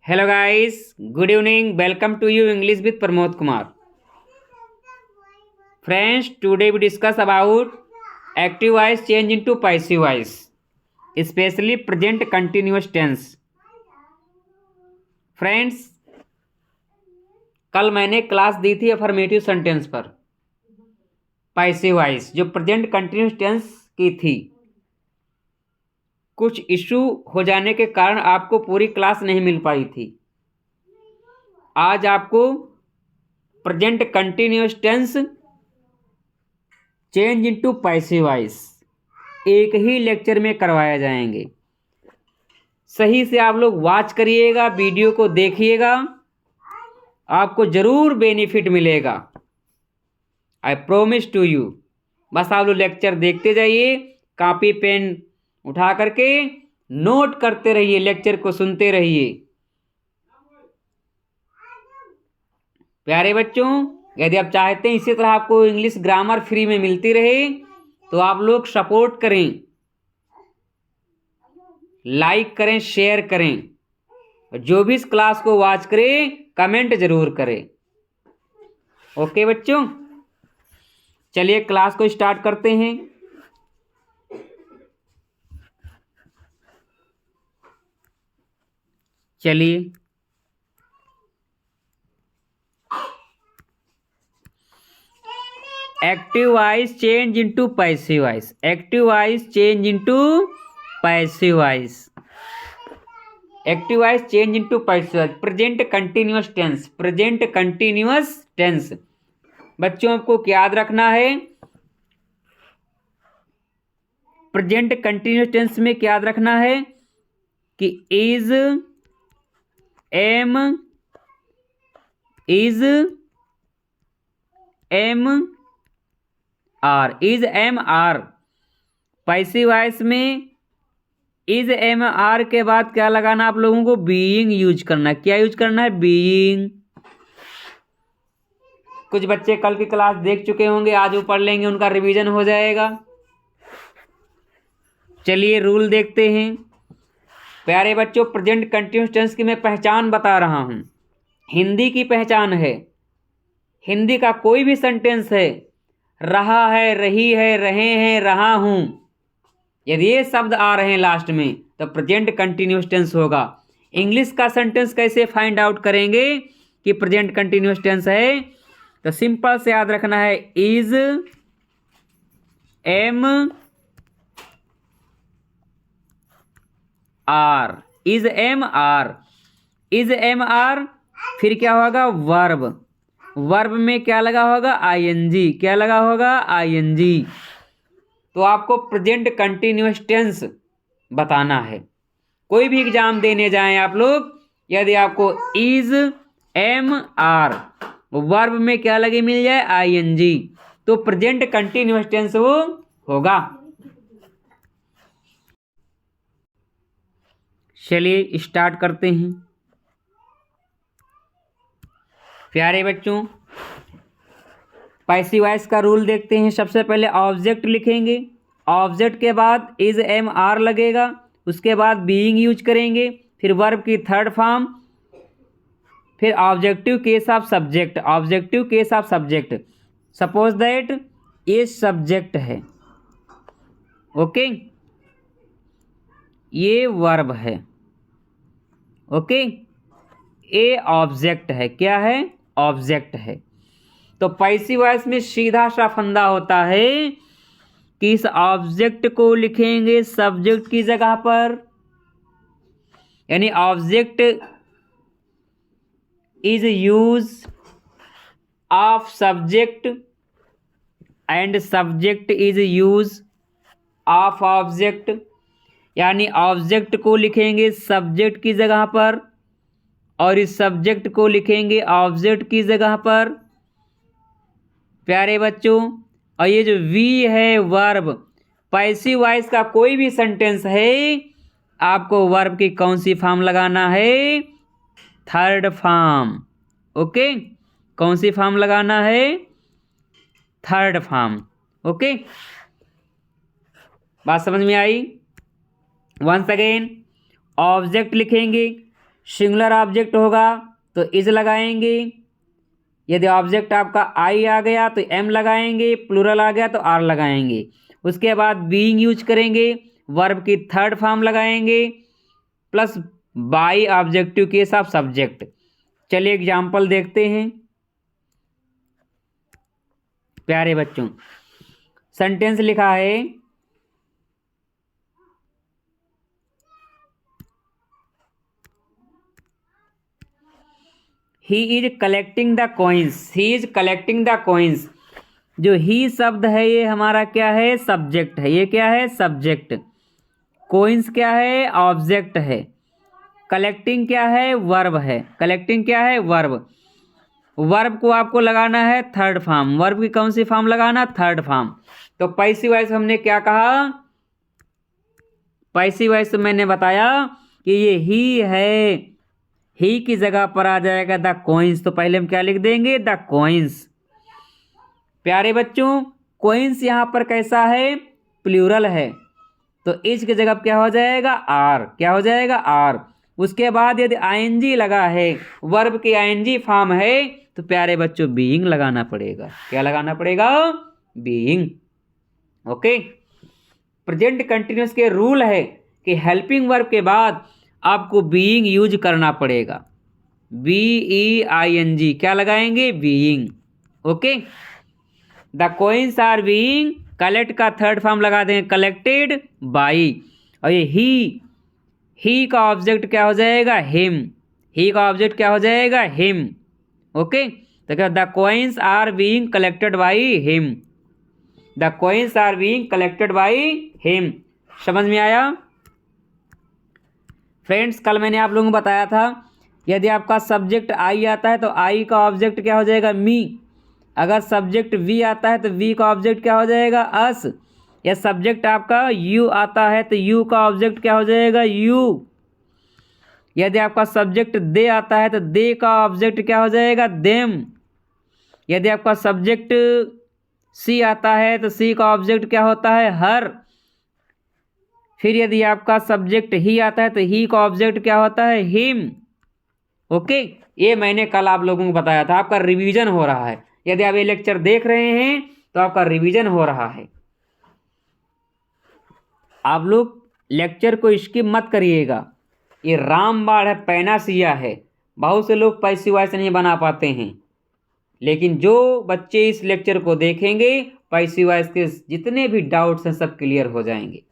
Hello guys, good evening. Welcome to you English with Pramod Kumar. Friends, today we discuss about active voice change into passive voice, especially present continuous tense. Friends, कल मैंने class दी थी affirmative sentence पर passive voice जो present continuous tense की थी। कुछ issue हो जाने के कारण आपको पूरी क्लास नहीं मिल पाई थी। आज आपको present continuous tense change into passive voice एक ही लेक्चर में करवाया जाएंगे। सही से आप लोग वॉच करिएगा, वीडियो को देखिएगा, आपको जरूर बेनिफिट मिलेगा। I promise to you. बस आप लोग लेक्चर देखते जाइए, कॉपी पेन उठा करके नोट करते रहिए, लेक्चर को सुनते रहिए। प्यारे बच्चों, यदि आप चाहते हैं इसी तरह आपको इंग्लिश ग्रामर फ्री में मिलती रहे तो आप लोग सपोर्ट करें, लाइक करें, शेयर करें, जो भी इस क्लास को वॉच करें कमेंट जरूर करें। ओके बच्चों, चलिए क्लास को स्टार्ट करते हैं। चलिए active voice change into passive voice. Active voice change into passive voice. Active voice change into passive voice. Present continuous tense. Present continuous tense बच्चों आपको क्या याद रखना है? प्रेजेंट कंटिन्यूअस टेंस में क्या याद रखना है कि is am are. Is am are. Passive voice में इज एम आर के बाद क्या लगाना? आप लोगों को बीइंग यूज करना है। क्या यूज करना है? बीइंग। कुछ बच्चे कल की क्लास देख चुके होंगे, आज वो पढ़ लेंगे, उनका रिवीजन हो जाएगा। चलिए रूल देखते हैं। प्यारे बच्चों, प्रेजेंट कंटिन्यूअस टेंस की मैं पहचान बता रहा हूं। हिंदी की पहचान है। हिंदी का कोई भी सेंटेंस है, रहा है, रही है, रहे हैं, रहा हूं, यदि ये शब्द आ रहे हैं लास्ट में तो प्रेजेंट कंटिन्यूअस टेंस होगा। इंग्लिश का सेंटेंस कैसे फाइंड आउट करेंगे कि प्रेजेंट कंटिन्यूअस टेंस है? तो सिंपल से याद रखना है, is am are. Is am are. Is am are फिर क्या होगा? वर्ब। वर्ब में क्या लगा होगा? आईएनजी। क्या लगा होगा? आईएनजी। तो आपको प्रेजेंट कंटिन्यूअस टेंस बताना है। कोई भी एग्जाम देने जाएं आप लोग, यदि आपको इज एम आर वर्ब में क्या लगे मिल जाए? आईएनजी, तो प्रेजेंट कंटिन्यूअस टेंस वो होगा। चलिए स्टार्ट करते हैं। प्यारे बच्चों, पैसिव वॉइस का रूल देखते हैं। सबसे पहले ऑब्जेक्ट लिखेंगे, ऑब्जेक्ट के बाद इज एम आर लगेगा, उसके बाद बीइंग यूज करेंगे, फिर वर्ब की थर्ड फॉर्म, फिर objective case of subject. Objective case of subject, suppose that ये सब्जेक्ट है, ओके, ये वर्ब है, ओके, ये ऑब्जेक्ट है। क्या है? ऑब्जेक्ट है। तो पैसिव वॉइस में सीधा सा फंदा होता है कि इस ऑब्जेक्ट को लिखेंगे सब्जेक्ट की जगह पर, यानी object is use of subject and subject is use of object, यानी ऑब्जेक्ट को लिखेंगे सब्जेक्ट की जगह पर और इस सब्जेक्ट को लिखेंगे ऑब्जेक्ट की जगह पर। प्यारे बच्चों, और ये जो वी है वर्ब, पैसिव वॉइस का कोई भी सेंटेंस है, आपको वर्ब की कौन सी फॉर्म लगाना है? Third form. ओके, कौन सी फॉर्म लगाना है? Third form. ओके, बात समझ में आई? वंस अगेन, ऑब्जेक्ट लिखेंगे, सिंगुलर ऑब्जेक्ट होगा तो इज लगाएंगे, यदि ऑब्जेक्ट आपका आई आ गया तो एम लगाएंगे, प्लूरल आ गया तो आर लगाएंगे। उसके बाद बीइंग यूज करेंगे, वर्ब की थर्ड फॉर्म लगाएंगे, plus by objective case of subject. चलिए एग्जाम्पल देखते हैं प्यारे बच्चों। सेंटेंस लिखा है, he is collecting the coins, he is collecting the coins. जो ही शब्द है ये हमारा क्या है, सब्जेक्ट है। ये क्या है, सब्जेक्ट। कॉइन्स क्या है, ऑब्जेक्ट है। कलेक्टिंग क्या है, वर्ब है। कलेक्टिंग क्या है, वर्ब। वर्ब को आपको लगाना है थर्ड फॉर्म। वर्ब की कौन सी फॉर्म लगाना, थर्ड फॉर्म। तो पैसिव वॉइस हमने क्या कहा, पैसिव वॉइस मैंने बताया कि ये ही है, ही की जगह पर आ जाएगा द कॉइन्स। तो पहले हम क्या लिख देंगे, द कॉइन्स। प्यारे बच्चों, कॉइन्स यहाँ पर कैसा है, प्लूरल है, तो इज की जगह क्या हो जाएगा, आर। क्या हो जाएगा, आर। उसके बाद यदि आईएनजी लगा है, वर्ब की आईएनजी फॉर्म है, तो प्यारे बच्चों बीइंग लगाना पड़ेगा। क्या लगाना पड़ेगा, बीइंग। ओके। प्रेजेंट कंटिन्यूअस के रूल है कि हेल्पिंग वर्ब के बाद आपको बीइंग यूज करना पड़ेगा। BEING क्या लगाएंगे, being. Okay. The coins are being, collect का थर्ड फॉर्म लगा देंगे, कलेक्टेड बाई। और ये ही का ऑब्जेक्ट क्या हो जाएगा, हिम। ही का ऑब्जेक्ट क्या हो जाएगा, हिम। ओके। तो क्या, the coins are being collected by him. The coins are being collected by him. समझ में आया फ्रेंड्स? कल मैंने आप लोगों को बताया था, यदि आपका सब्जेक्ट आई आता है तो आई का ऑब्जेक्ट क्या हो जाएगा, मी। अगर सब्जेक्ट वी आता है तो वी का ऑब्जेक्ट क्या हो जाएगा, अस। या सब्जेक्ट आपका यू आता है तो यू का ऑब्जेक्ट क्या हो जाएगा, यू। यदि आपका सब्जेक्ट दे आता है तो दे का ऑब्जेक्ट क्या हो जाएगा, देम। यदि आपका सब्जेक्ट सी आता है तो सी का ऑब्जेक्ट क्या होता है, हर। फिर यदि आपका सब्जेक्ट ही आता है तो ही का ऑब्जेक्ट क्या होता है, हिम। ओके। ये मैंने कल आप लोगों को बताया था, आपका रिवीजन हो रहा है। यदि आप ये लेक्चर देख रहे हैं तो आपका रिवीजन हो रहा है। आप लोग लेक्चर को स्किप मत करिएगा। ये रामबाण है, पैनासिया है। बहुत से लोग पैसिव वॉइस नहीं बना पाते हैं, लेकिन जो बच्चे इस लेक्चर को देखेंगे, पैसिव वॉइस के जितने भी डाउट्स हैं सब क्लियर हो जाएंगे।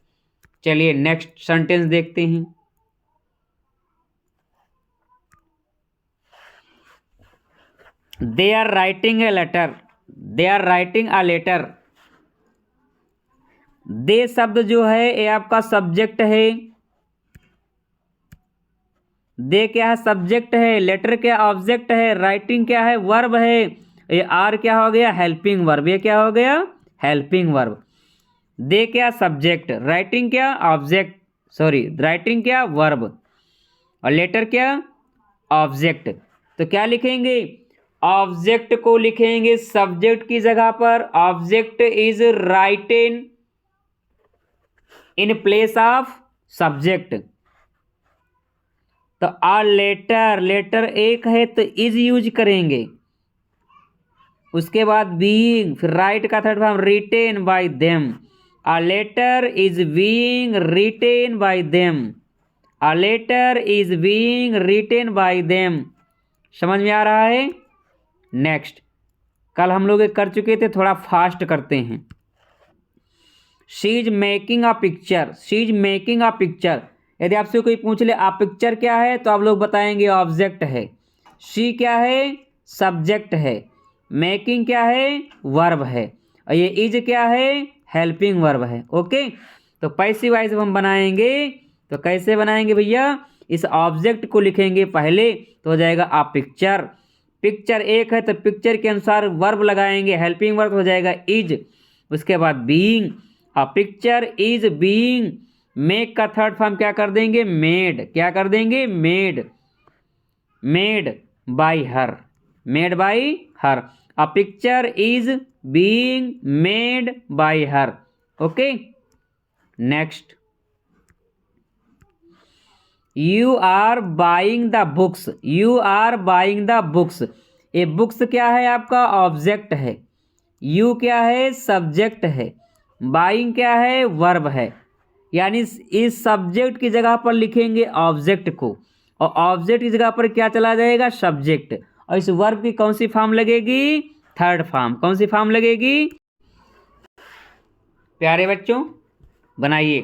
चलिए नेक्स्ट सेंटेंस देखते हैं। They are writing a letter, they are writing a letter. They शब्द जो है ये आपका सब्जेक्ट है। दे क्या है, सब्जेक्ट है। लेटर क्या, ऑब्जेक्ट है। राइटिंग क्या है, वर्ब है। ये आर क्या हो गया, हेल्पिंग वर्ब। ये क्या हो गया, हेल्पिंग वर्ब। दे क्या, सब्जेक्ट। राइटिंग क्या, ऑब्जेक्ट, सॉरी, राइटिंग क्या, वर्ब। और लेटर क्या, ऑब्जेक्ट। तो क्या लिखेंगे, ऑब्जेक्ट को लिखेंगे सब्जेक्ट की जगह पर। Object is written in place of subject. तो आ लेटर, लेटर एक है तो इज यूज करेंगे। उसके बाद बीइंग, फिर राइट का third form written by them. A letter is being written by them. A letter is being written by them. समझ में आ रहा है? नेक्स्ट, कल हम लोग कर चुके थे, थोड़ा फास्ट करते हैं। She is making a picture, she is making a picture. यदि आपसे कोई पूछ ले आ पिक्चर क्या है, तो आप लोग बताएंगे ऑब्जेक्ट है। शी क्या है, सब्जेक्ट है। मेकिंग क्या है, वर्ब है। और ये इज क्या है, हेल्पिंग वर्ब है। ओके। तो पैसिव वॉइस हम बनाएंगे तो कैसे बनाएंगे भैया, इस ऑब्जेक्ट को लिखेंगे पहले तो हो जाएगा आ पिक्चर। पिक्चर एक है तो पिक्चर के अनुसार वर्ब लगाएंगे, हेल्पिंग वर्ब हो जाएगा इज। उसके बाद being, a picture is being. Make का थर्ड फॉर्म क्या कर देंगे, मेड। क्या कर देंगे, made. Made by her, made by her. A picture is being made by her. Okay. Next, you are buying the books, you are buying the books. ये books क्या है आपका ऑब्जेक्ट है, यू क्या है सब्जेक्ट है, बाइंग क्या है वर्ब है। यानी इस सब्जेक्ट की जगह पर लिखेंगे ऑब्जेक्ट को, और ऑब्जेक्ट की जगह पर क्या चला जाएगा सब्जेक्ट, और इस वर्ब की कौन सी फॉर्म लगेगी थर्ड फॉर्म। कौन सी फॉर्म लगेगी प्यारे बच्चों बनाइए।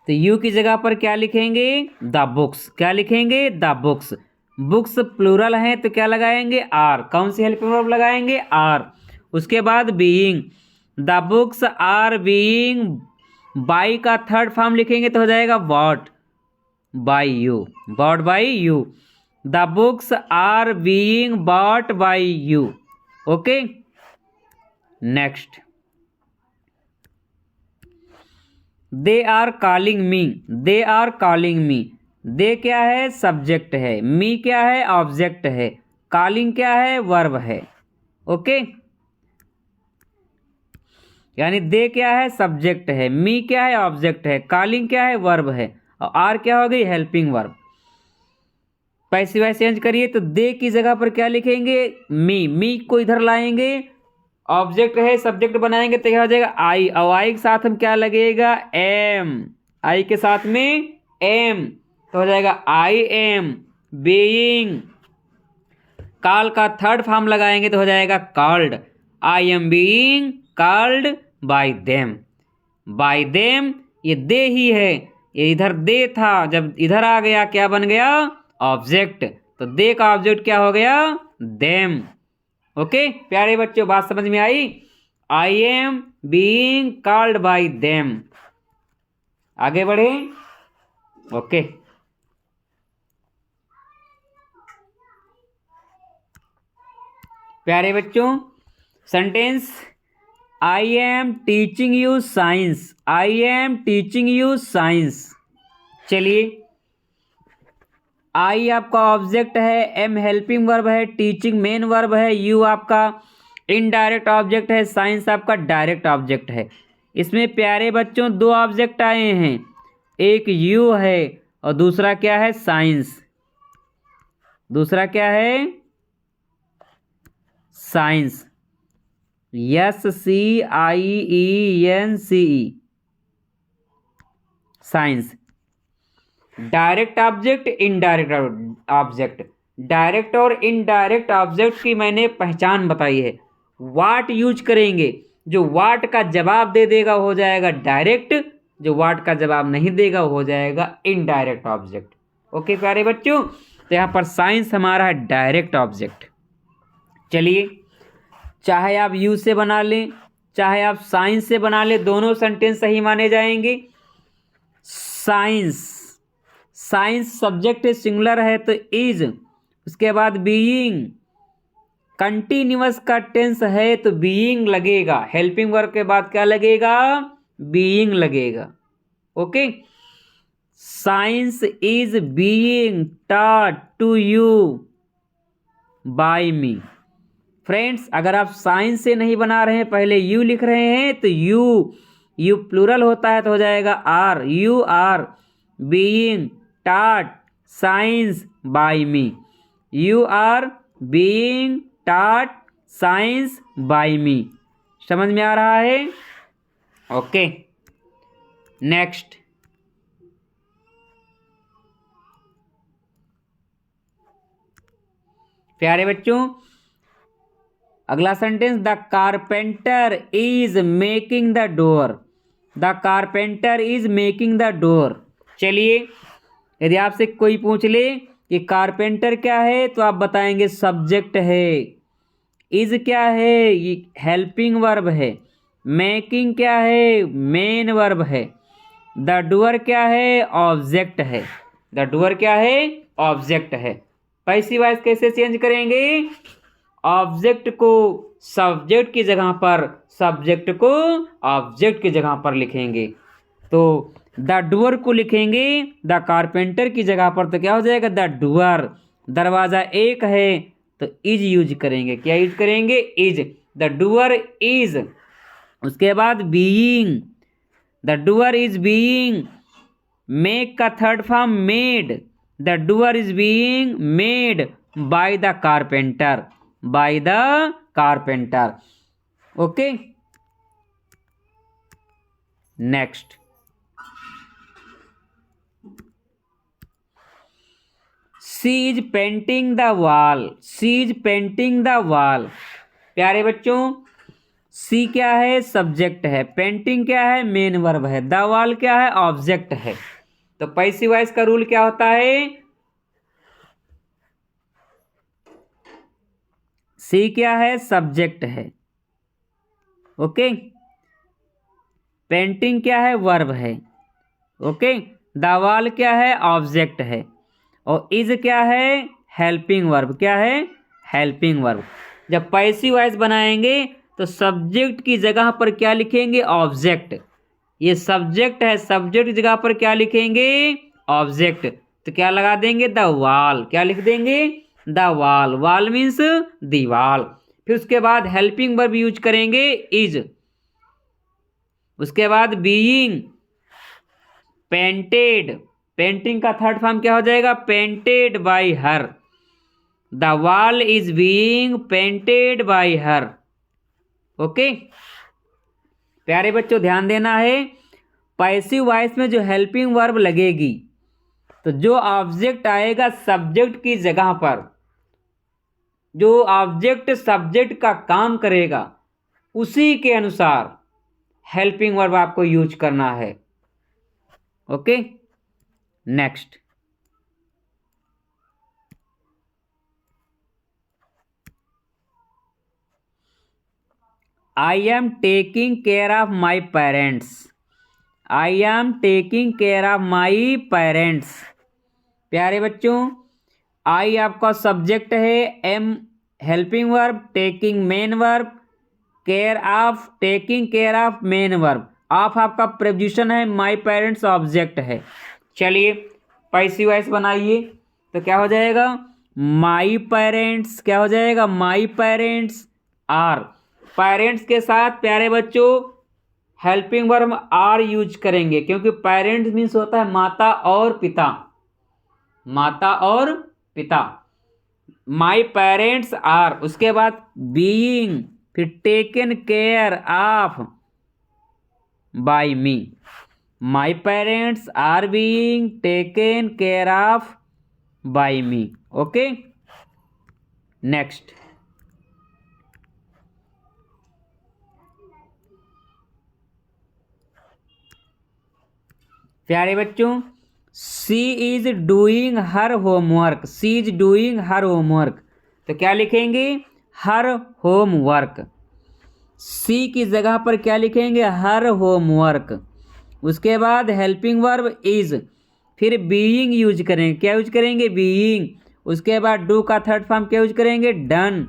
तो यू की जगह पर क्या लिखेंगे द बुक्स, क्या लिखेंगे द बुक्स। बुक्स प्लूरल है तो क्या लगाएंगे आर, कौन सी हेल्पिंग वर्ब लगाएंगे आर। उसके बाद being, the books are being buy का थर्ड फॉर्म लिखेंगे तो हो जाएगा bought by you, bought by you. The books are being bought by you. Okay next, they are calling me, they are calling me. They क्या है subject है, मी क्या है ऑब्जेक्ट है, कॉलिंग क्या है वर्ब है। ओके यानी दे क्या है सब्जेक्ट है, मी क्या है ऑब्जेक्ट है, कॉलिंग क्या है वर्ब है, और आर क्या हो गई helping verb. Passive voice change करिए तो दे की जगह पर क्या लिखेंगे मी को इधर लाएंगे, ऑब्जेक्ट है सब्जेक्ट बनाएंगे तो क्या हो जाएगा आई, और आई के साथ हम क्या लगेगा एम, आई के साथ में एम तो हो जाएगा आई एम बीइंग। कॉल का थर्ड फॉर्म लगाएंगे तो हो जाएगा called, I am being called by them. Bye them ये दे ही है, ये इधर दे था, जब इधर आ गया क्या बन गया ऑब्जेक्ट, तो दे का ऑब्जेक्ट क्या हो गया देम। ओके प्यारे बच्चों बात समझ में आई। I am being called by them. आगे बढ़े। ओके प्यारे बच्चों sentence, I am teaching you science, I am teaching you science. चलिए आई आपका ऑब्जेक्ट है, एम हेल्पिंग वर्ब है, टीचिंग मेन वर्ब है, यू आपका इनडायरेक्ट ऑब्जेक्ट है, साइंस आपका डायरेक्ट ऑब्जेक्ट है। इसमें प्यारे बच्चों दो ऑब्जेक्ट आए हैं, एक यू है और दूसरा क्या है साइंस। दूसरा क्या है science, S C I E N C E science. Direct object indirect object, direct और इनडायरेक्ट ऑब्जेक्ट की मैंने पहचान बताई है। वाट यूज करेंगे, जो वाट का जवाब दे देगा हो जाएगा डायरेक्ट, जो वाट का जवाब नहीं देगा हो जाएगा इनडायरेक्ट ऑब्जेक्ट। ओके प्यारे बच्चों तो यहाँ पर साइंस हमारा है डायरेक्ट ऑब्जेक्ट। चलिए चाहे आप यू से बना लें चाहे आप साइंस से बना लें, दोनों सेंटेंस सही माने जाएंगे। साइंस, साइंस सब्जेक्ट सिंगुलर है तो इज, उसके बाद बीइंग, कंटिन्यूअस का टेंस है तो बीइंग लगेगा, हेल्पिंग वर्ब के बाद क्या लगेगा बीइंग लगेगा। Okay science is being taught to you by me. Friends अगर आप साइंस से नहीं बना रहे हैं पहले यू लिख रहे हैं तो यू प्लूरल होता है तो हो जाएगा are, you are being taught science by me, you are being taught science by me. समझ में आ रहा है। ओके नेक्स्ट, प्यारे बच्चों अगला sentence, the carpenter is making the door, the carpenter is making the door. चलिए यदि आपसे कोई पूछ ले कि कारपेंटर क्या है तो आप बताएंगे सब्जेक्ट है, इज क्या है ये हेल्पिंग वर्ब है, मेकिंग क्या है मेन वर्ब है, द डूअर क्या है ऑब्जेक्ट है, द डूअर क्या है ऑब्जेक्ट है। पैसिव वॉइस कैसे चेंज करेंगे, ऑब्जेक्ट को सब्जेक्ट की जगह पर, सब्जेक्ट को ऑब्जेक्ट की जगह पर लिखेंगे। तो द डूअर को लिखेंगे द कारपेंटर की जगह पर तो क्या हो जाएगा द डूअर। दरवाज़ा एक है तो इज यूज करेंगे, क्या यूज करेंगे इज, द डूअर इज। उसके बाद being, the doer is being make का third form made, the doer is being made by the carpenter, by the carpenter. Okay, next, she is painting the wall, she is painting the wall. प्यारे बच्चों, सी क्या है, subject है, painting क्या है, main verb है, the wall क्या है, ऑब्जेक्ट है। तो पैसिव वॉइस का रूल क्या होता है, सी क्या है, सब्जेक्ट है, ओके, पेंटिंग क्या है, वर्ब है, ओके, द वॉल क्या है, ऑब्जेक्ट है, और इज क्या है, हेल्पिंग वर्ब, क्या है, हेल्पिंग वर्ब। जब पैसिव वॉइस बनाएंगे तो सब्जेक्ट की जगह पर क्या लिखेंगे, ऑब्जेक्ट। ये सब्जेक्ट है, सब्जेक्ट की जगह पर क्या लिखेंगे, ऑब्जेक्ट। तो क्या लगा देंगे, द वॉल, क्या लिख देंगे, द वॉल, वॉल मीन्स दीवाल। फिर उसके बाद हेल्पिंग वर्ब यूज करेंगे, इज। उसके बाद बीइंग, पेंटेड, पेंटिंग का थर्ड फॉर्म क्या हो जाएगा, painted by her, the wall is being painted by her. Okay, प्यारे बच्चों ध्यान देना है, पैसिव वॉइस में जो हेल्पिंग वर्ब लगेगी तो जो ऑब्जेक्ट आएगा सब्जेक्ट की जगह पर, जो ऑब्जेक्ट सब्जेक्ट का काम करेगा उसी के अनुसार हेल्पिंग वर्ब आपको यूज करना है। Okay, next, I am taking care of my parents, I am taking care of my parents। प्यारे बच्चों, आई आपका सब्जेक्ट है, am helping verb, taking main verb, care of, taking care of main verb, of आपका preposition है, my parents object है। चलिए passive voice बनाइए, तो क्या हो जाएगा, माय पेरेंट्स, क्या हो जाएगा, माय पेरेंट्स आर। पेरेंट्स के साथ प्यारे बच्चों हेल्पिंग वर्ब आर यूज करेंगे, क्योंकि पेरेंट्स मीन्स होता है माता और पिता, माता और पिता। माय पेरेंट्स आर, उसके बाद बीइंग, फिर taken care of by me, my parents are being taken care of by me. Okay, next, प्यारे बच्चों, she is doing her homework, she is doing her homework. तो क्या लिखेंगे, हर होमवर्क, सी की जगह पर क्या लिखेंगे, हर होमवर्क। उसके बाद हेल्पिंग वर्ब इज, फिर बीइंग यूज करेंगे, क्या यूज करेंगे, बीइंग। उसके बाद डू का थर्ड फॉर्म क्या यूज करेंगे, done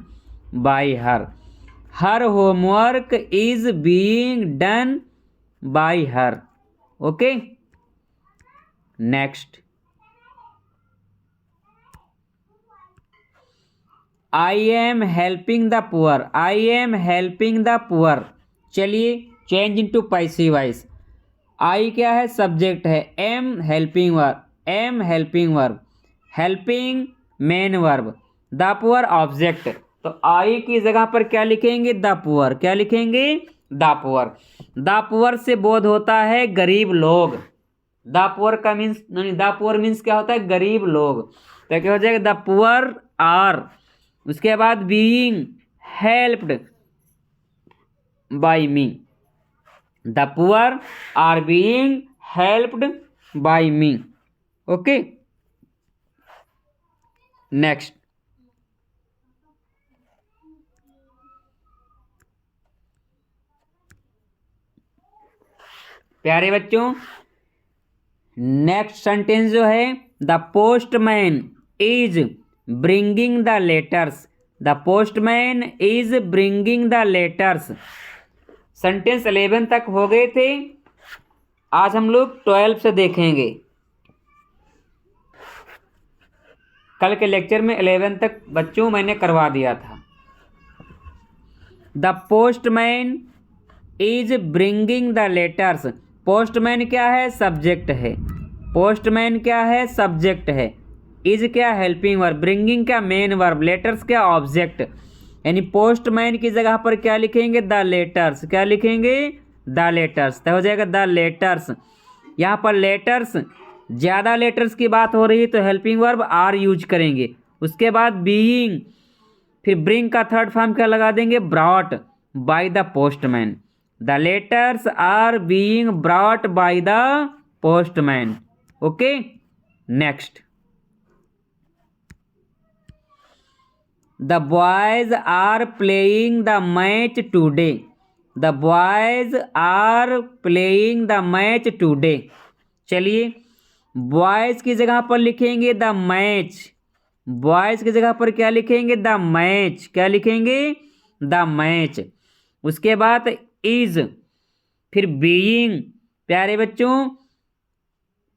by her, her homework is being done bye her. Okay, next, I am helping the poor, I am helping the poor. चलिए चेंज इनटू पैसिव वॉइस, आई क्या है, subject है, am helping verb, M helping verb, helping main verb, the poor object. तो आई की जगह पर क्या लिखेंगे, द पुअर, क्या लिखेंगे, द पुअर। द पुअर से बोध होता है गरीब लोग, द पुअर का मीन्स नहीं, द पुअर मीन्स क्या होता है, गरीब लोग। तो क्या हो जाएगा, द पुअर आर, उसके बाद being helped by me, the poor are being helped by me. Okay, next, प्यारे बच्चों नेक्स्ट सेंटेंस जो है, the postman is bringing the letters, the postman is bringing the letters. Sentence 11 तक हो गए थे, आज हम लोग 12 से देखेंगे। कल के लेक्चर में 11 तक बच्चों मैंने करवा दिया था। The postman is bringing the letters, postman क्या है, सब्जेक्ट है, पोस्टमैन क्या है? सब्जेक्ट है। इज क्या? Helping verb. ब्रिंगिंग क्या? Main verb. लेटर्स क्या? ऑब्जेक्ट। यानी पोस्टमैन की जगह पर क्या लिखेंगे? The letters. क्या लिखेंगे? The letters. तो हो जाएगा द लेटर्स। यहाँ पर लेटर्स, ज़्यादा लेटर्स की बात हो रही है तो हेल्पिंग वर्ब आर यूज करेंगे। उसके बाद बीइंग, फिर ब्रिंग का थर्ड फॉर्म क्या लगा देंगे? Brought by the postman. The letters are being brought by the postman. Okay, next. The boys are playing the match today. The boys are playing the match today. चलिए, boys की जगह पर लिखेंगे the match. Boys की जगह पर क्या लिखेंगे? The match. क्या लिखेंगे? The match. उसके बाद इज, फिर बीइंग। प्यारे बच्चों,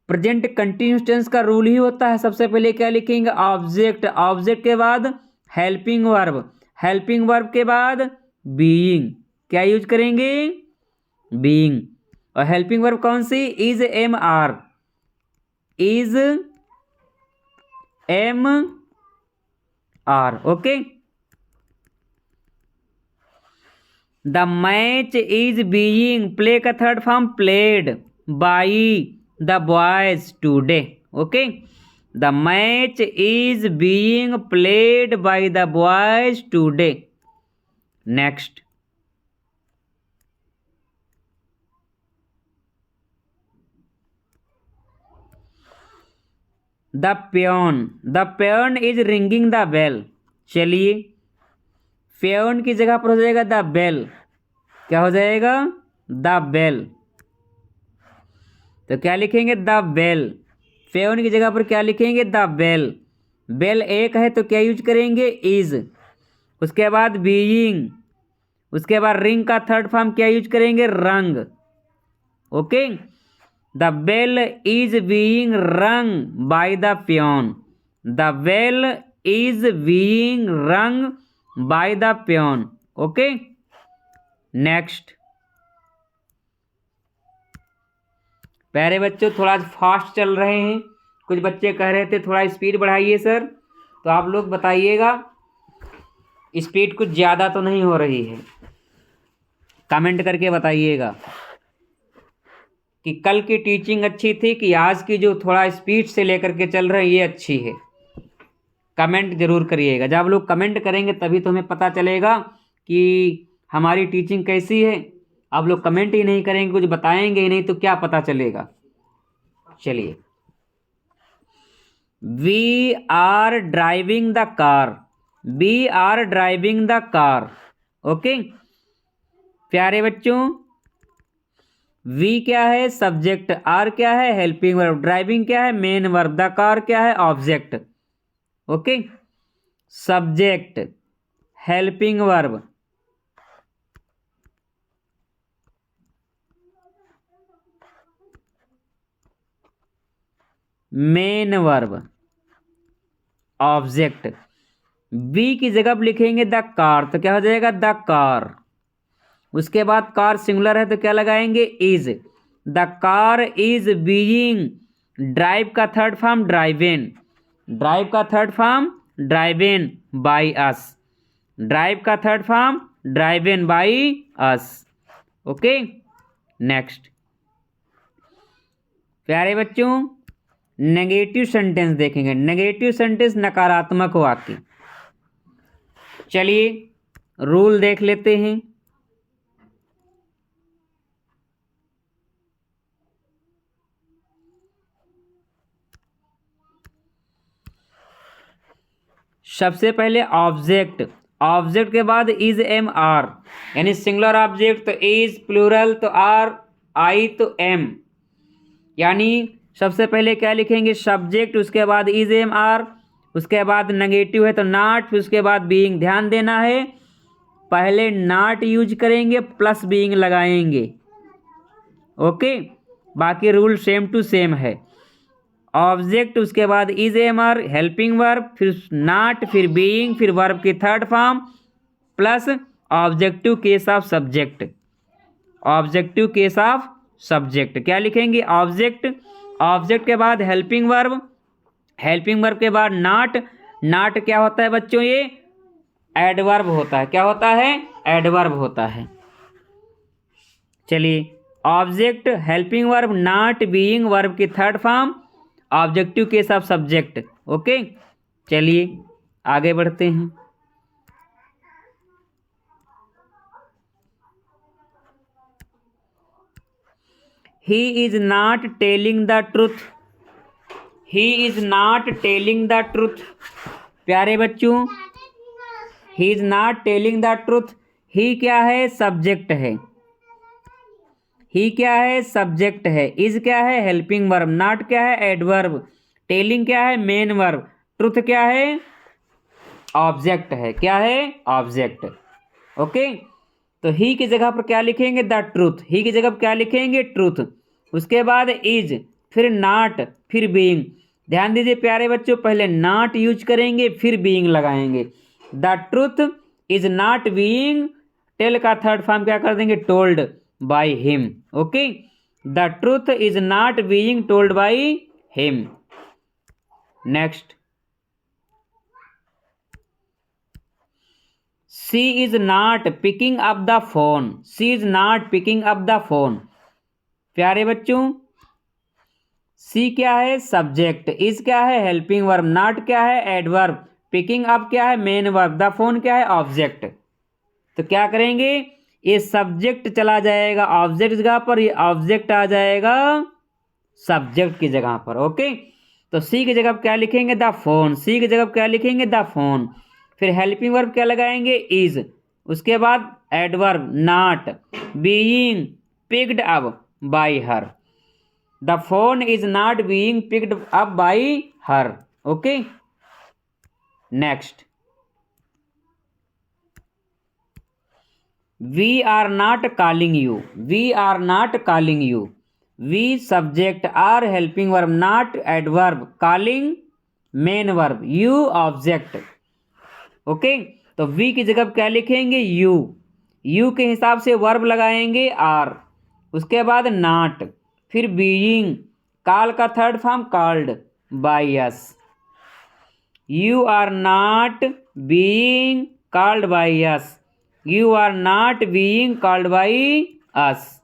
प्रेजेंट कंटिन्यूस टेंस का रूल ही होता है, सबसे पहले क्या लिखेंगे? ऑब्जेक्ट। ऑब्जेक्ट के बाद हेल्पिंग वर्ब। हेल्पिंग वर्ब के बाद बीइंग। क्या यूज करेंगे? बीइंग। और हेल्पिंग वर्ब कौन सी? Is am are. Is am are. Okay. The match is being, play का third form played by the boys today. Okay, the match is being played by the boys today. Next. The peon. The peon is ringing the bell. चलिए, peon की जगह पर हो जाएगा the bell. क्या हो जाएगा? The bell. तो क्या लिखेंगे? The bell. प्योन की जगह पर क्या लिखेंगे? The bell. बेल एक है तो क्या यूज करेंगे? इज। उसके बाद बीइंग। उसके बाद रिंग का थर्ड फॉर्म क्या यूज करेंगे? Rung. Okay, the bell is being rung by the peon. The bell is being rung by the peon. Okay, next. प्यारे बच्चों, थोड़ा फास्ट चल रहे हैं, कुछ बच्चे कह रहे थे थोड़ा स्पीड बढ़ाइए सर, तो आप लोग बताइएगा स्पीड कुछ ज़्यादा तो नहीं हो रही है। कमेंट करके बताइएगा कि कल की टीचिंग अच्छी थी कि आज की जो थोड़ा स्पीड से लेकर के चल रही है ये अच्छी है। कमेंट जरूर करिएगा। जब आप लोग कमेंट करेंगे तभी तो हमें पता चलेगा कि हमारी टीचिंग कैसी है। आप लोग कमेंट ही नहीं करेंगे, कुछ बताएंगे ही नहीं, तो क्या पता चलेगा। चलिए, we are driving the car. We are driving the car. Okay, प्यारे बच्चों, वी क्या है? सब्जेक्ट। आर क्या है? Helping verb. ड्राइविंग क्या है? Main verb. द कार क्या है? Object. Okay, subject, helping verb, main verb, object. B की जगह पर लिखेंगे द कार, तो क्या हो जाएगा? The car. उसके बाद कार सिंगुलर है तो क्या लगाएंगे? Is. The car is being, drive का थर्ड फॉर्म ड्राइवेन। ड्राइव का third form driven by us. Drive का third form driven by us. Okay, next. प्यारे बच्चों, नेगेटिव सेंटेंस देखेंगे। नेगेटिव सेंटेंस नकारात्मक वाक्य। चलिए, रूल देख लेते हैं। सबसे पहले ऑब्जेक्ट। ऑब्जेक्ट के बाद इज एम आर, यानी सिंगुलर ऑब्जेक्ट तो इज, प्लूरल तो आर, आई तो एम। यानी सबसे पहले क्या लिखेंगे? सब्जेक्ट, उसके बाद इज एम आर, उसके बाद नेगेटिव है तो नॉट, फिर उसके बाद बीइंग। ध्यान देना है, पहले नॉट यूज करेंगे प्लस बीइंग लगाएंगे। ओके, बाकी रूल सेम टू सेम है। ऑब्जेक्ट, उसके बाद is am are, helping verb, फिर नॉट, फिर बीइंग, फिर वर्ब की third form plus objective case of subject. Objective case of subject क्या लिखेंगे? ऑब्जेक्ट, ऑब्जेक्ट के बाद हेल्पिंग वर्ब, हेल्पिंग वर्ब के बाद नॉट, नॉट क्या होता है बच्चों, ये एडवर्ब होता है। क्या होता है, एडवर्ब होता है। चलिए, object, helping verb, not, being, verb की थर्ड फॉर्म, ऑब्जेक्टिव के सब सब्जेक्ट। ओके, चलिए आगे बढ़ते हैं। He is not telling the truth, he is not telling the truth. प्यारे बच्चों, he is not telling the truth, he क्या है, सब्जेक्ट है। ही क्या है, सब्जेक्ट है। इज क्या है, हेल्पिंग वर्ब। नॉट क्या है, एडवर्ब। टेलिंग क्या है, मेन वर्ब। ट्रुथ क्या है, ऑब्जेक्ट है। क्या है, ऑब्जेक्ट। ओके, तो ही की जगह पर क्या लिखेंगे, द ट्रूथ। ही की जगह पर क्या लिखेंगे, ट्रूथ। उसके बाद इज, फिर नॉट, फिर बीइंग। ध्यान दीजिए प्यारे बच्चों, पहले नॉट यूज करेंगे फिर बीइंग लगाएंगे। The truth is not being, tell का थर्ड फॉर्म क्या कर देंगे, told by him. Okay, the truth is not being told by him. Next, she is not picking up the phone, she is not picking up the phone. प्यारे बच्चों, सी क्या है, subject. Is क्या है, helping verb. Not क्या है, adverb. Picking up क्या है, मेन वर्ब। द फोन क्या है, ऑब्जेक्ट। तो क्या करेंगे, ये सब्जेक्ट चला जाएगा ऑब्जेक्ट जगह पर, ये ऑब्जेक्ट आ जाएगा सब्जेक्ट की जगह पर। ओके, तो सी की जगह पर क्या लिखेंगे, द फोन। सी की जगह पर क्या लिखेंगे, द फोन। फिर हेल्पिंग वर्ब क्या लगाएंगे, इज। उसके बाद adverb not, being picked up by her. The phone is not being picked up by her. Okay, next, we are not calling you, we are not calling you. We subject, are helping verb, not adverb, calling main verb, you object. Okay, तो we की जगह क्या लिखेंगे, you. You के हिसाब से verb लगाएंगे are. उसके बाद नॉट, फिर बीइंग, कॉल का third form called by us. You are not being called by us, you are not being called by us.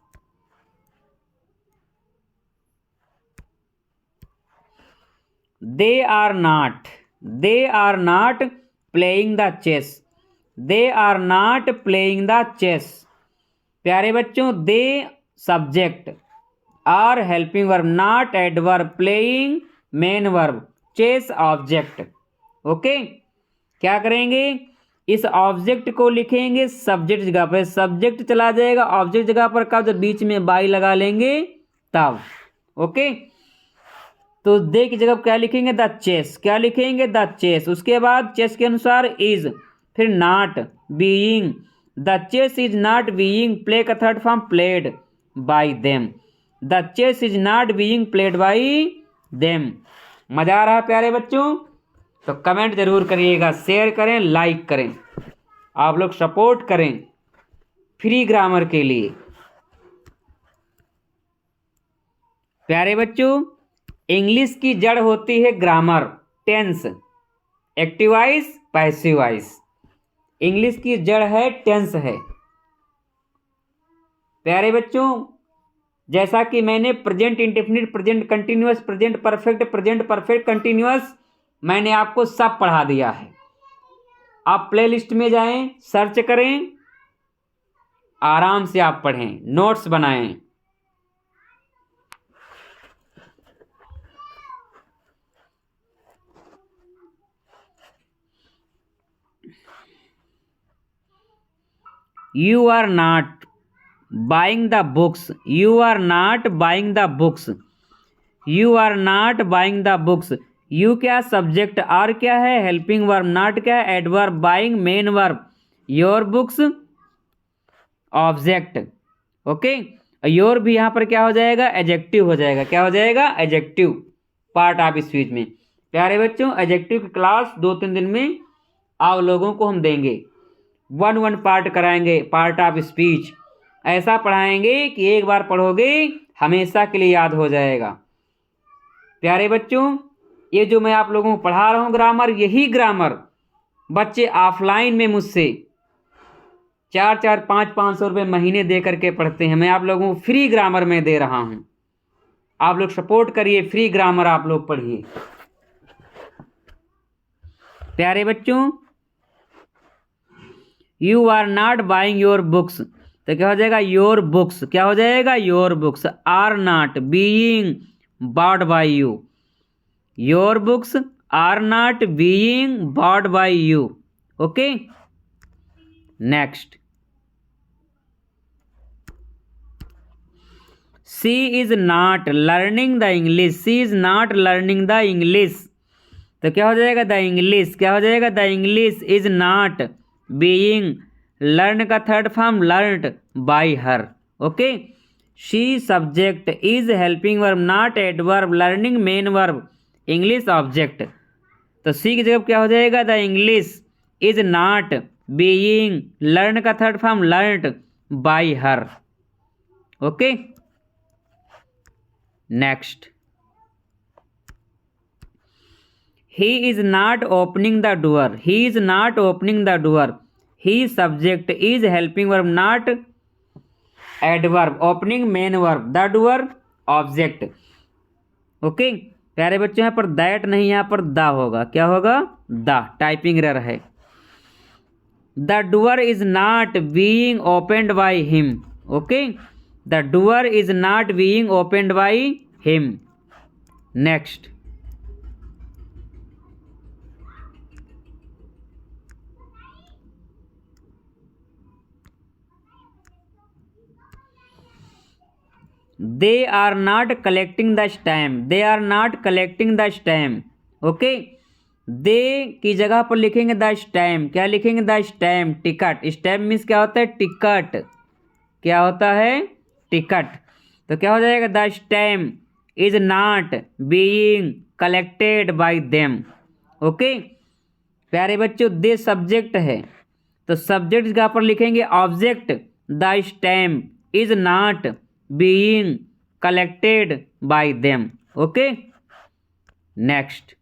They are not, they are not playing the chess, they are not playing the chess. प्यारे बच्चों, they subject, are helping verb, not adverb, playing main verb, chess object. Okay, क्या करेंगे, इस object को लिखेंगे subject जगह पर। Subject चला जाएगा ऑब्जेक्ट जगह पर कब, जब बीच में बाई लगा लेंगे तब। ओके, तो दे की जगह क्या लिखेंगे, द चेस। क्या लिखेंगे, द चेस। उसके बाद चेस के अनुसार इज, फिर not, being. The chess is not being, play का third form played by them. The chess is not being played by them. मजा आ रहा है प्यारे बच्चों? तो कमेंट जरूर करिएगा, शेयर करें, लाइक करें, आप लोग सपोर्ट करें फ्री ग्रामर के लिए। प्यारे बच्चों, इंग्लिश की जड़ होती है grammar, tense, active voice, passive voice. English की जड़ है, टेंस है। प्यारे बच्चों, जैसा कि मैंने present indefinite, present continuous, present perfect, present perfect continuous मैंने आपको सब पढ़ा दिया है। आप प्लेलिस्ट में जाएं, सर्च करें, आराम से आप पढ़ें, नोट्स बनाएं। You are not buying the books, you are not buying the books, you are not buying the books। You क्या, सब्जेक्ट, आर क्या है, हेल्पिंग वर्ब, नॉट क्या है, adverb, buying main verb, your books object. Okay, your भी यहाँ पर क्या हो जाएगा, एडजेक्टिव हो जाएगा। क्या हो जाएगा, एडजेक्टिव, पार्ट ऑफ स्पीच में। प्यारे बच्चों, एडजेक्टिव की क्लास 2-3 दिन में आप लोगों को हम देंगे, 1 पार्ट कराएंगे, पार्ट ऑफ स्पीच। ऐसा पढ़ाएंगे कि एक बार पढ़ोगे हमेशा के लिए याद हो जाएगा। प्यारे बच्चों, ये जो मैं आप लोगों को पढ़ा रहा हूँ ग्रामर, यही ग्रामर बच्चे ऑफलाइन में मुझसे 4-4, 500-500 रुपये महीने दे करके पढ़ते हैं। मैं आप लोगों को फ्री ग्रामर में दे रहा हूँ। आप लोग सपोर्ट करिए, फ्री ग्रामर आप लोग पढ़िए। प्यारे बच्चों, you are not buying your books, तो क्या हो जाएगा? Your books. क्या हो जाएगा? Your books are not being bought by you. Your books are not being bought by you. Okay, next. She is not learning the English. She is not learning the English, तो क्या हो जाएगा? The English. क्या हो जाएगा? The English is not being, learn का third form learned by her. Okay, she subject, is helping verb not adverb, learning main verb, English object. तो she की जगह क्या हो जाएगा? The English is not being, learn का third form learned by her. Okay, next. He is not opening the door. He is not opening the door. He subject is helping verb not adverb, opening main verb, the door object. Okay प्यारे बच्चों, यहाँ पर that नहीं, यहाँ पर the होगा। क्या होगा? द। टाइपिंग एरर है। The door is not being opened by him. Okay, the door is not being opened by him. Next. They are not collecting the stamp. They are not collecting the stamp. Okay, they की जगह पर लिखेंगे the stamp. क्या लिखेंगे? The stamp, ticket. Stamp means क्या होता है? Ticket. क्या होता है? टिकट। तो क्या हो जाएगा? The stamp is not being collected by them. Okay प्यारे बच्चों, दे सब्जेक्ट है, तो सब्जेक्ट की जगह पर लिखेंगे object. The stamp is not being collected by them. Okay, next.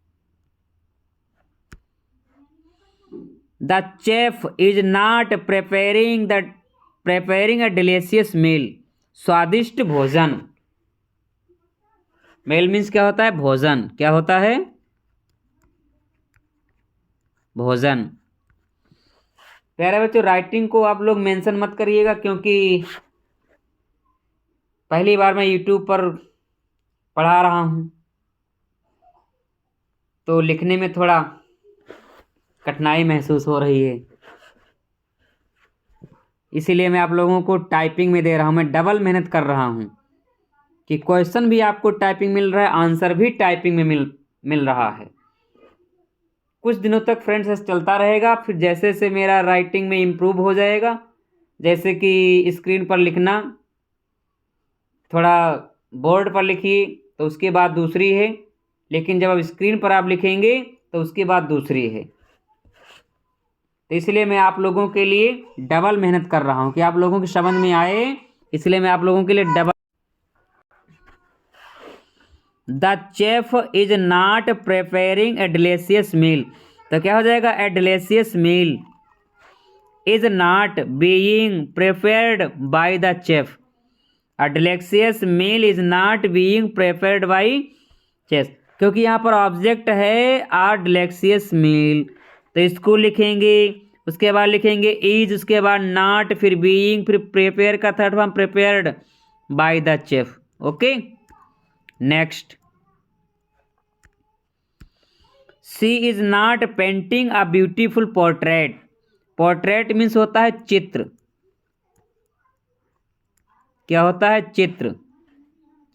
The chef is not preparing a delicious meal. स्वादिष्ट भोजन। मेल मीन्स क्या होता है? भोजन। क्या होता है? भोजन। प्यारे बच्चों, राइटिंग को आप लोग मेंशन मत करिएगा, क्योंकि पहली बार मैं यूट्यूब पर पढ़ा रहा हूँ, तो लिखने में थोड़ा कठिनाई महसूस हो रही है। इसीलिए मैं आप लोगों को टाइपिंग में दे रहा हूँ। मैं डबल मेहनत कर रहा हूँ कि क्वेश्चन भी आपको टाइपिंग मिल रहा है, आंसर भी टाइपिंग में मिल रहा है। कुछ दिनों तक फ्रेंड्स ऐसे चलता रहेगा, फिर जैसे से मेरा राइटिंग में इम्प्रूव हो जाएगा, जैसे कि स्क्रीन पर लिखना, थोड़ा बोर्ड पर लिखिए तो उसके बाद दूसरी है, लेकिन जब अब स्क्रीन पर आप लिखेंगे तो उसके बाद दूसरी है। तो इसलिए मैं आप लोगों के लिए डबल मेहनत कर रहा हूं कि आप लोगों की समझ में आए, इसलिए मैं आप लोगों के लिए double. The chef is not preparing a delicious meal, तो क्या हो जाएगा? A delicious meal is not being prepared by the chef. A delicious meal is not being prepared by chef, क्योंकि यहाँ पर ऑब्जेक्ट है a delicious meal, तो इसको लिखेंगे, उसके बाद लिखेंगे is, उसके बाद not, फिर being, फिर prepare का third form prepared by the chef. Okay, next. she is not painting a beautiful portrait. portrait means होता है चित्र। क्या होता है? चित्र,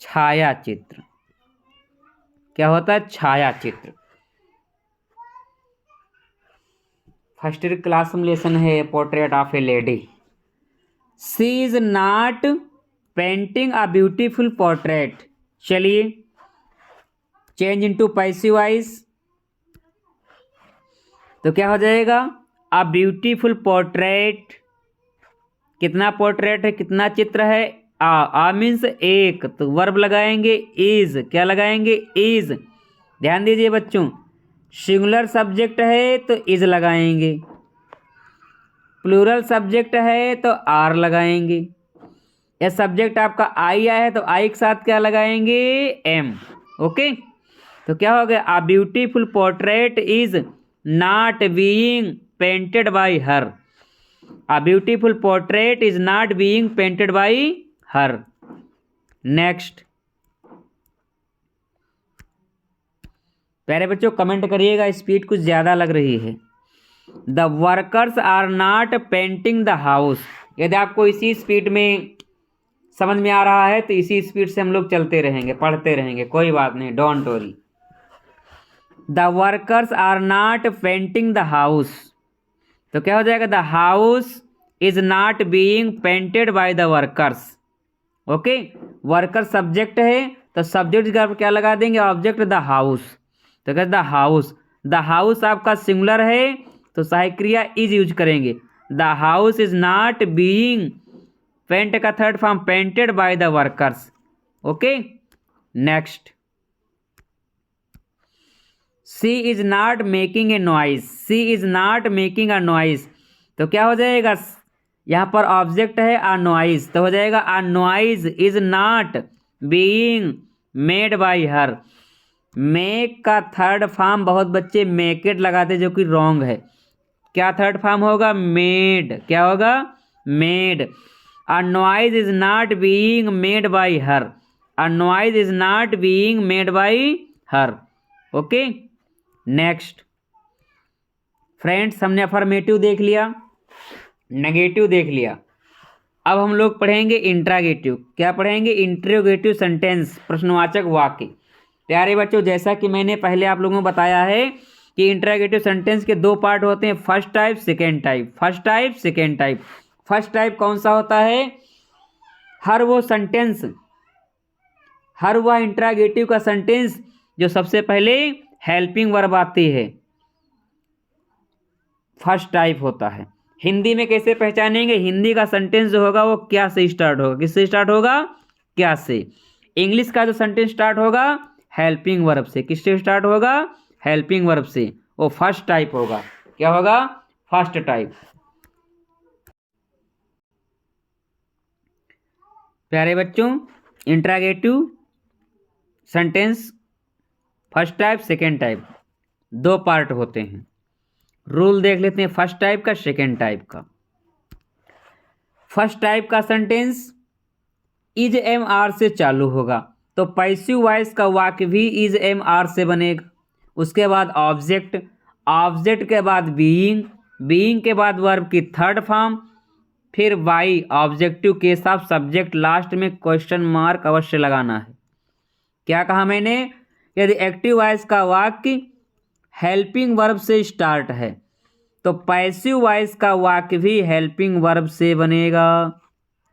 छाया चित्र। क्या होता है? छाया चित्र। फर्स्ट ईयर क्लास में लेसन है portrait of a lady. She is not painting a beautiful portrait. चलिए चेंज इनटू पैसिव वॉइस, तो क्या हो जाएगा? A beautiful portrait. कितना पोर्ट्रेट है? कितना चित्र है? आ मीन्स एक, तो वर्ब लगाएंगे इज, क्या लगाएंगे इज। ध्यान दीजिए बच्चों, सिंगुलर सब्जेक्ट है तो इज लगाएंगे, प्लूरल सब्जेक्ट है तो आर लगाएंगे। या सब्जेक्ट आपका आई आया है तो आई के साथ क्या लगाएंगे एम। ओके, तो क्या हो गया, a beautiful portrait is not being painted by her. A beautiful portrait is not being painted by her. Next. प्यारे बच्चों कमेंट करिएगा, स्पीड कुछ ज़्यादा लग रही है। The workers are not painting the house. यदि आपको इसी स्पीड में समझ में आ रहा है तो इसी स्पीड से हम लोग चलते रहेंगे, पढ़ते रहेंगे, कोई बात नहीं, don't worry. The workers are not painting the house. तो क्या हो जाएगा, the house is not being painted by the workers. Okay, worker subject है तो सब्जेक्ट का क्या लगा देंगे ऑब्जेक्ट द हाउस। तो क्या द हाउस, द हाउस आपका सिंगुलर है तो सहायक क्रिया इज यूज करेंगे। The house is not being, paint का third form painted by the workers. Okay, next. She is not making a noise, she is not making a noise. तो क्या हो जाएगा, यहाँ पर ऑब्जेक्ट है अ नॉइज, तो हो जाएगा a noise is not being made by her. Make का थर्ड फॉर्म बहुत बच्चे मेकेड लगाते जो कि रॉन्ग है। क्या थर्ड फॉर्म होगा, मेड। क्या होगा, made. A noise is not being made by her, a noise is not being made by her. Okay, next. Friends हमने अफर्मेटिव देख लिया, नेगेटिव देख लिया, अब हम लोग पढ़ेंगे इंट्रागेटिव। क्या पढ़ेंगे, इंट्रोगेटिव सेंटेंस, प्रश्नवाचक वाक्य। प्यारे बच्चों जैसा कि मैंने पहले आप लोगों को बताया है कि इंट्रागेटिव सेंटेंस के दो पार्ट होते हैं, first type second type, first type second type. First type कौन सा होता है, हर वो सेंटेंस, हर वह इंट्रागेटिव का सेंटेंस जो सबसे पहले हेल्पिंग वर्ब आती है, फर्स्ट टाइप होता है। हिंदी में कैसे पहचानेंगे, हिंदी का सेंटेंस जो होगा वो क्या से स्टार्ट होगा, किससे स्टार्ट होगा, क्या से। इंग्लिश का जो सेंटेंस स्टार्ट होगा हेल्पिंग वर्ब से, किससे स्टार्ट होगा, हेल्पिंग वर्ब से, वो फर्स्ट टाइप होगा। क्या होगा, फर्स्ट टाइप। प्यारे बच्चों interrogative sentence first type second type दो पार्ट होते हैं। रूल देख लेते हैं फर्स्ट टाइप का, सेकेंड टाइप का। फर्स्ट टाइप का सेंटेंस इज एम आर से चालू होगा, तो पैसिव वॉइस का वाक्य भी इज एम आर से बनेगा। उसके बाद ऑब्जेक्ट, ऑब्जेक्ट के बाद बीइंग, बीइंग के बाद वर्ब की थर्ड फॉर्म, फिर बाई ऑब्जेक्टिव के साथ सब्जेक्ट, लास्ट में क्वेश्चन मार्क अवश्य लगाना है। क्या कहा मैंने, यदि एक्टिव वॉइस का वाक्य हेल्पिंग वर्ब से स्टार्ट है तो पैसिव वॉइस का वाक्य भी हेल्पिंग वर्ब से बनेगा।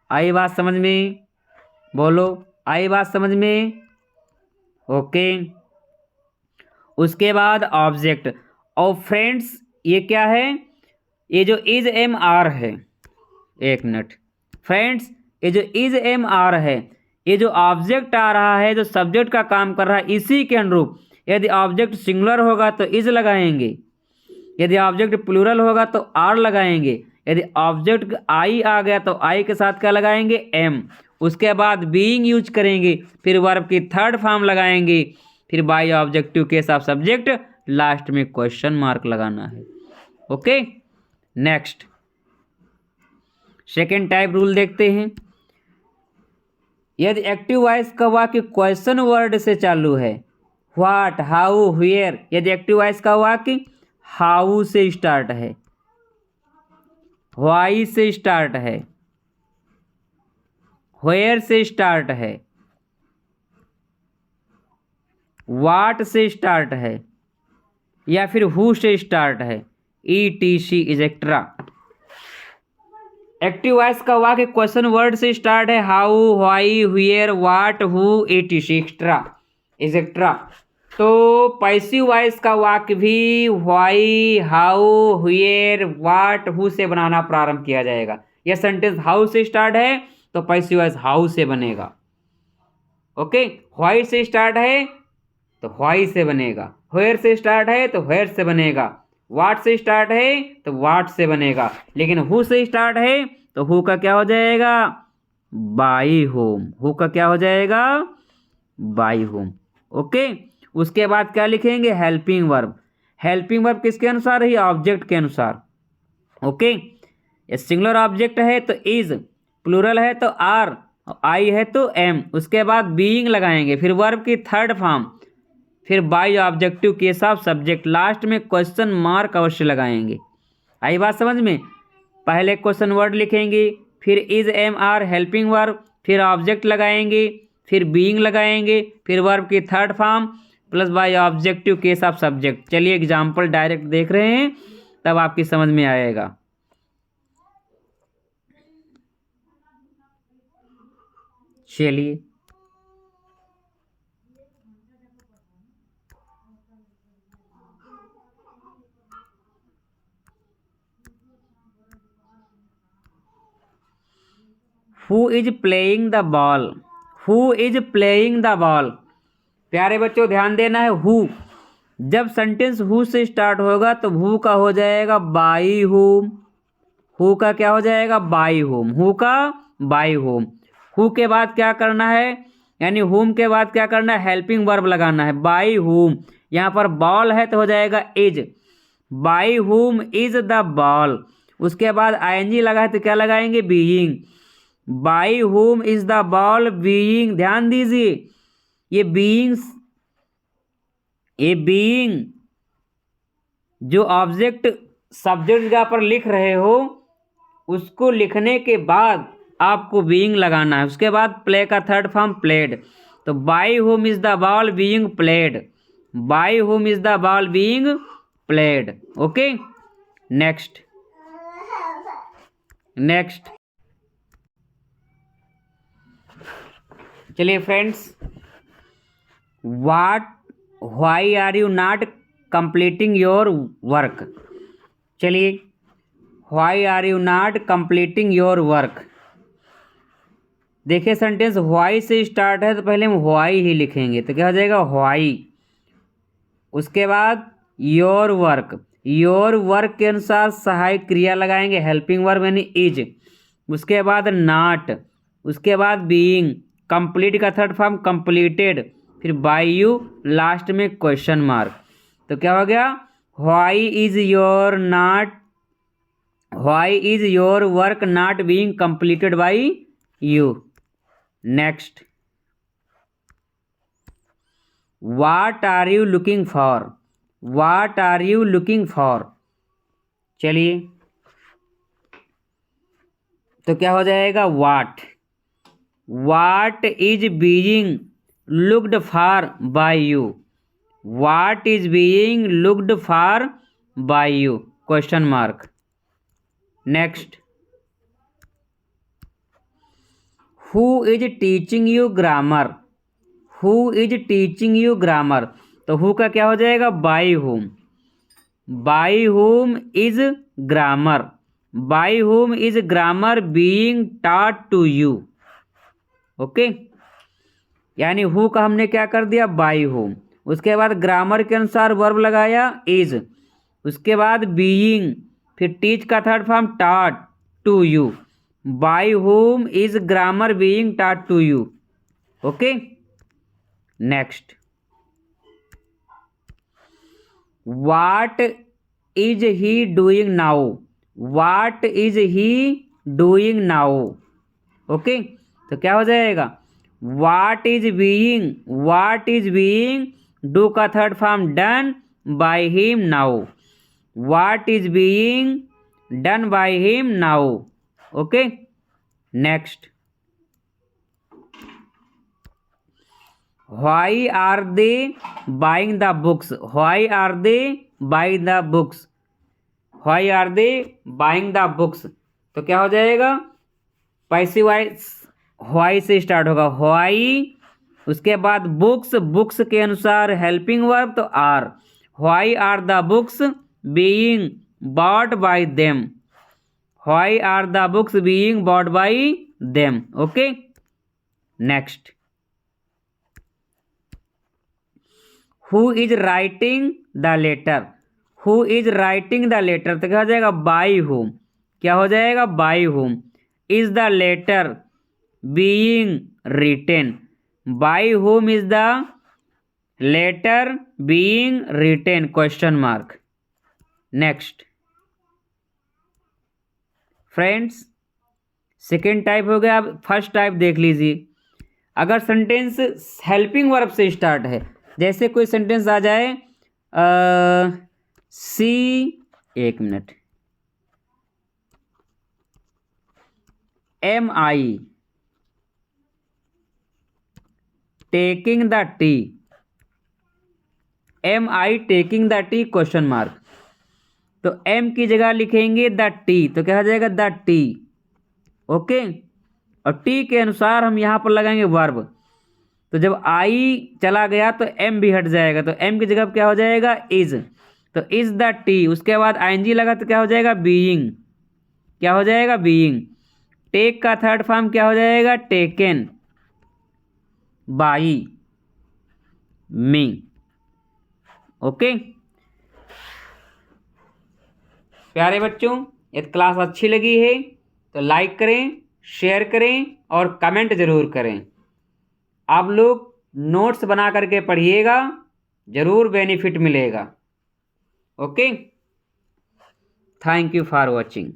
आई बात समझ में, बोलो आई बात समझ में। ओके, उसके बाद ऑब्जेक्ट। और फ्रेंड्स ये क्या है, ये जो इज एम आर है, एक मिनट फ्रेंड्स, ये जो इज एम आर है, ये जो ऑब्जेक्ट आ रहा है जो सब्जेक्ट का काम कर रहा है, इसी के अनुरूप यदि ऑब्जेक्ट सिंगुलर होगा तो इज लगाएंगे, यदि ऑब्जेक्ट प्लूरल होगा तो आर लगाएंगे, यदि ऑब्जेक्ट आई आ गया तो आई के साथ क्या लगाएंगे, एम। उसके बाद बीइंग यूज करेंगे, फिर वर्ब की थर्ड फॉर्म लगाएंगे, फिर बाई ऑब्जेक्टिव के साथ सब्जेक्ट, लास्ट में क्वेश्चन मार्क लगाना है। Okay, next second type rule देखते हैं। यदि एक्टिव वॉइस का वाक्य क्वेश्चन वर्ड से चालू है, व्हाट, हाउ, वेयर, यदि एक्टिव वॉइस का वाक्य हाउ से स्टार्ट है, व्हाई से स्टार्ट है, वेयर से स्टार्ट है, व्हाट से स्टार्ट है, या फिर हु से स्टार्ट है, ETC एक्सेट्रा। एक्टिव वॉइस का वाक्य क्वेश्चन वर्ड से स्टार्ट है, how, why, where, what, who, ETC etcetera. तो पैसिव वॉइस का वाक्य भी why, how, where, what, who से बनाना प्रारंभ किया जाएगा। यह सेंटेंस हाउ से स्टार्ट है तो पैसिव वॉइस हाउ से बनेगा। ओके, व्हाई से स्टार्ट है तो व्हाई से बनेगा, वेयर से स्टार्ट है तो वेयर से बनेगा, व्हाट से स्टार्ट है तो व्हाट से बनेगा, लेकिन हु से स्टार्ट है तो हु का क्या हो जाएगा, बाई होम। हु का क्या हो जाएगा, बाई होम। ओके, उसके बाद क्या लिखेंगे, हेल्पिंग वर्ब। हेल्पिंग वर्ब किसके अनुसार है, ऑब्जेक्ट के अनुसार। ओके, ये सिंगुलर ऑब्जेक्ट है तो इज, प्लूरल है तो आर, आई है तो एम, उसके बाद बीइंग लगाएंगे, फिर वर्ब की थर्ड फॉर्म, फिर by objective case of subject, last में क्वेश्चन मार्क अवश्य लगाएंगे। आई बात समझ में, पहले क्वेश्चन वर्ड लिखेंगे, फिर is am are helping verb, फिर ऑब्जेक्ट लगाएंगे, फिर बीइंग लगाएंगे, फिर वर्ब की third form plus by objective case of subject. चलिए एग्जाम्पल डायरेक्ट देख रहे हैं तब आपकी समझ में आएगा। चलिए who is playing the ball, who is playing the ball. प्यारे बच्चों ध्यान देना है, हु जब सेंटेंस हु से स्टार्ट होगा तो हु का हो जाएगा बाई होम। हु का क्या हो जाएगा, बाई होम। हु का बाई होम। हु के बाद क्या करना है, यानी होम के बाद क्या करना है, हेल्पिंग वर्ब लगाना है, बाई होम। यहाँ पर बॉल है तो हो जाएगा is, by home is the ball. उसके बाद आईएनजी लगा है तो क्या लगाएंगे, being, by home is the ball being. ध्यान दीजिए ये बीइंग जो ऑब्जेक्ट सब्जेक्ट जगह पर लिख रहे हो उसको लिखने के बाद आपको बीइंग लगाना है। उसके बाद प्ले का थर्ड फॉर्म प्लेड, तो by home is the ball being played, by home is the ball being played. Okay, next next. चलिए friends, why are you not completing your work. चलिए, why are you not completing your work. देखिए sentence why से start है तो पहले हम why he लिखेंगे, तो क्या हो जाएगा, व्हाई। उसके बाद योर वर्क, योर वर्क के अनुसार सहायक क्रिया लगाएंगे, हेल्पिंग वर्ब यानी इज। उसके बाद नॉट, उसके बाद बीइंग, कंप्लीट का थर्ड फॉर्म कंप्लीटेड, फिर बाय यू, लास्ट में क्वेश्चन मार्क। तो क्या हो गया, why is your work not being completed by you. Next, what are you looking for, what are you looking for. चलिए, तो क्या हो जाएगा, what is being looked for by you, what is being looked for by you, question mark. Next, who is teaching you grammar, who is teaching you grammar. तो who का क्या हो जाएगा, by whom, by whom is grammar, by whom is grammar being taught to you. Okay, यानी who का हमने क्या कर दिया, बाय होम। उसके बाद ग्रामर के अनुसार वर्ब लगाया इज, उसके बाद बीइंग, फिर टीच का third form taught to you, by whom is grammar being taught to you. Okay, next, what is he doing now, what is he doing now. Okay, तो क्या हो जाएगा, व्हाट इज बीइंग, डू का third form done by him now, what is being done by him now. Okay, next, why are they buying the books, why are they buying the books, why are they buying the books. तो क्या हो जाएगा, passive voice why से start होगा, why. उसके बाद books, books के अनुसार हेल्पिंग वर्ब तो are, why are the books being bought by them, why are the books being bought by them. Okay, next, who is writing the letter, who is writing the letter, तो क्या हो जाएगा by हुम, क्या हो जाएगा by whom, is the letter being written, by whom is the letter being written, question mark. Next friends, second type हो गया। अब फर्स्ट टाइप देख लीजिए। अगर सेंटेंस हेल्पिंग वर्ब से स्टार्ट है, जैसे कोई सेंटेंस आ जाए सी, एक minute, am I taking the tea, am I taking the tea, question mark. तो एम की जगह लिखेंगे द टी, तो क्या हो जाएगा द टी। ओके, और टी के अनुसार हम यहाँ पर लगाएंगे वर्ब। तो जब आई चला गया तो एम भी हट जाएगा, तो एम की जगह क्या हो जाएगा इज, तो इज द टी। उसके बाद आईएनजी लगा तो क्या हो जाएगा बीइंग, क्या हो जाएगा बीइंग। टेक का थर्ड फॉर्म क्या हो जाएगा टेकन, बाई मी। ओके प्यारे बच्चों, यदि क्लास अच्छी लगी है तो लाइक करें, शेयर करें और कमेंट ज़रूर करें। आप लोग नोट्स बना करके पढ़िएगा, ज़रूर बेनिफिट मिलेगा। Okay, thank you for watching.